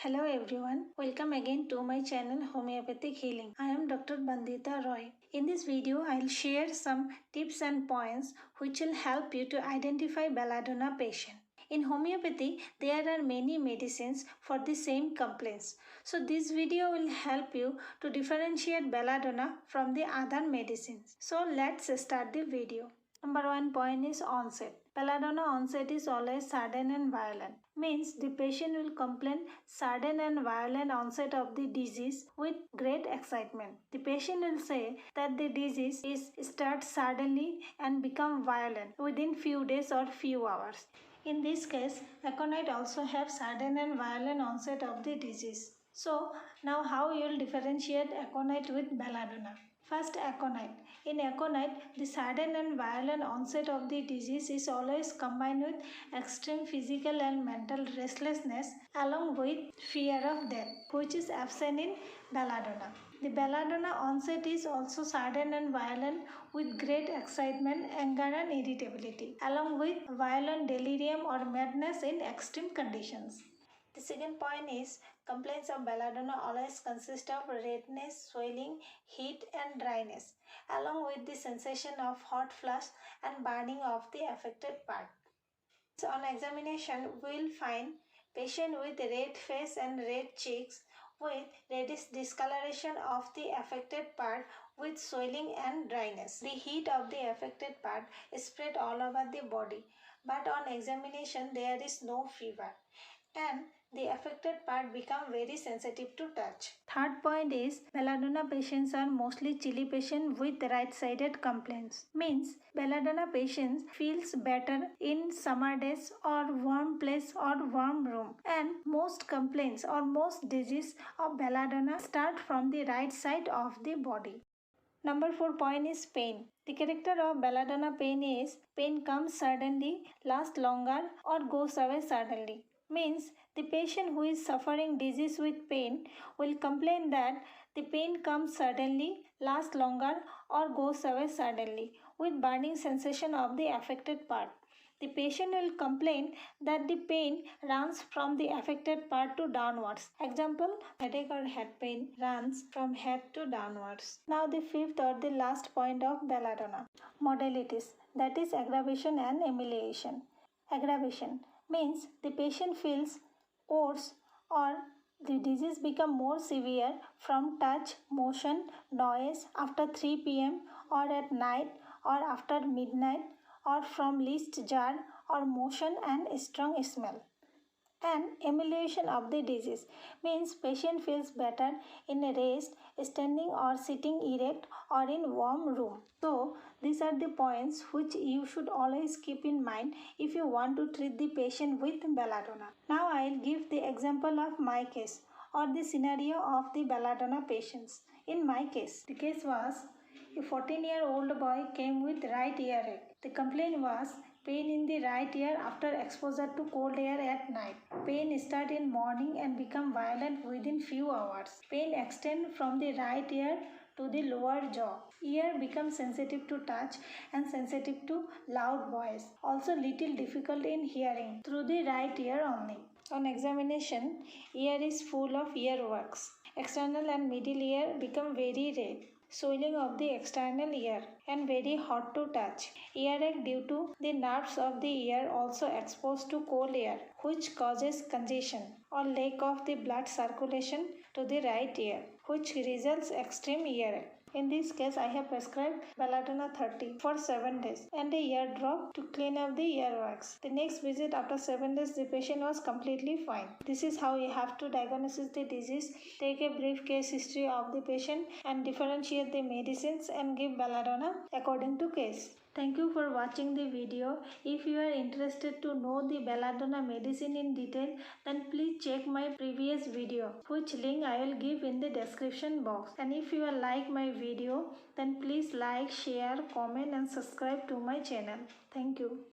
Hello everyone, welcome again to my channel Homeopathic Healing. I am Dr. Bandita Roy. In this video, I will share some tips and points which will help you to identify Belladonna patient. In homeopathy, there are many medicines for the same complaints. So this video will help you to differentiate Belladonna from the other medicines. So let's start the video. Number 1 point is onset. Belladonna onset is always sudden and violent. Means the patient will complain sudden and violent onset of the disease with great excitement. The patient will say that the disease starts suddenly and become violent within few days or few hours. In this case, aconite also have sudden and violent onset of the disease. So now how you will differentiate aconite with belladonna? First, aconite. In aconite, the sudden and violent onset of the disease is always combined with extreme physical and mental restlessness along with fear of death, which is absent in belladonna. The belladonna onset is also sudden and violent with great excitement, anger and irritability, along with violent delirium or madness in extreme conditions. The second point is complaints of belladonna always consist of redness, swelling, heat and dryness, along with the sensation of hot flush and burning of the affected part. So on examination, we will find patient with red face and red cheeks with reddish discoloration of the affected part with swelling and dryness. The heat of the affected part is spread all over the body, but on examination there is no fever and the affected part become very sensitive to touch. Third point is belladonna patients are mostly chilly patients with right-sided complaints. Means belladonna patients feels better in summer days or warm place or warm room, and most complaints or most disease of belladonna start from the right side of the body. Number 4 point is pain. The character of belladonna pain is pain comes suddenly, lasts longer or goes away suddenly. Means the patient who is suffering disease with pain will complain that the pain comes suddenly, lasts longer or goes away suddenly with burning sensation of the affected part. The patient will complain that the pain runs from the affected part to downwards. Example, headache or head pain runs from head to downwards. Now the fifth or the last point of belladonna. Modalities, that is aggravation and amelioration. Aggravation means the patient feels worse or the disease become more severe from touch, motion, noise after 3 p.m. or at night or after midnight or from least jar or motion and strong smell. And amelioration of the disease means patient feels better in a rest, standing or sitting erect or in warm room. So these are the points which you should always keep in mind if you want to treat the patient with belladonna. Now I will give the example of my case or the scenario of the belladonna patients. In my case, the case was a 14-year-old boy came with right earache. The complaint was pain in the right ear after exposure to cold air at night. Pain start in morning and become violent within few hours. Pain extend from the right ear to the lower jaw. Ear becomes sensitive to touch and sensitive to loud voice. Also little difficult in hearing through the right ear only. On examination, ear is full of earwax. External and middle ear become very red. Swelling of the external ear and very hot to touch. Earache due to the nerves of the ear also exposed to cold air, which causes congestion or lack of the blood circulation to the right ear, which results extreme earache. In this case, I have prescribed Belladonna 30 for 7 days and a ear drop to clean up the earwax. The next visit after 7 days, the patient was completely fine. This is how you have to diagnose the disease, take a brief case history of the patient and differentiate the medicines and give Belladonna according to case. Thank you for watching the video. If you are interested to know the belladonna medicine in detail, then please check my previous video, which link I will give in the description box. And if you like my video, then please like, share, comment and subscribe to my channel. Thank you.